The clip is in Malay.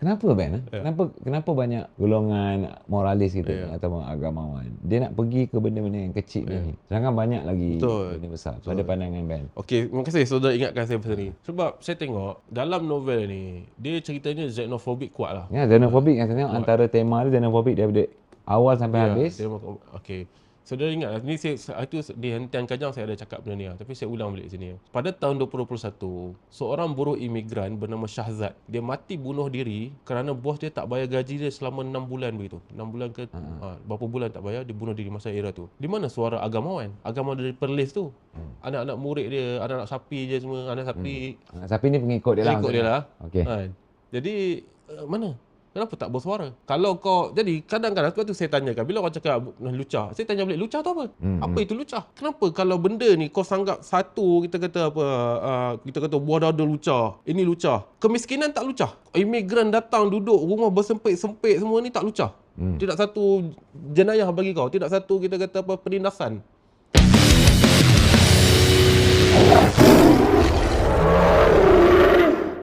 Kenapa Ben? Kenapa banyak golongan moralis gitu atau agamawan dia nak pergi ke benda-benda yang kecil ni. Sedangkan banyak lagi benda besar. Pada pandangan Ben. Okey, terima kasih saudara ingatkan saya pasal ni. Sebab saya tengok dalam novel ni, dia ceritanya xenophobic kuat lah. Ya, xenophobic yang saya tengok antara tema dia xenophobic daripada awal sampai habis. Okey. Saudara ingat lah, ni itu di hentian kajang saya ada cakap benda ni lah, tapi saya ulang balik sini. Pada tahun 2021, seorang buruh imigran bernama Syahzad, dia mati bunuh diri kerana bos dia tak bayar gaji dia selama 6 bulan begitu. 6 bulan ke berapa bulan tak bayar, dia bunuh diri masa era tu. Di mana suara agamawan? Agama dari Perlis tu. Anak-anak murid dia, anak-anak sapi je semua, anak sapi. Anak sapi ni pengikut dia lah. Pengikut dia lah. Okey. Jadi mana? Kenapa tak bersuara? Kalau kau, jadi kadang-kadang sebab tu saya tanyakan, bila orang cakap lucah, saya tanya balik, lucah tu apa? Apa itu lucah? Kenapa kalau benda ni kau sanggap satu, kita kata apa, kita kata buah dada lucah, ini lucah. Kemiskinan tak lucah. Imigran datang duduk rumah bersempit-sempit semua ni tak lucah. Tidak satu jenayah bagi kau, tidak satu kita kata apa penindasan.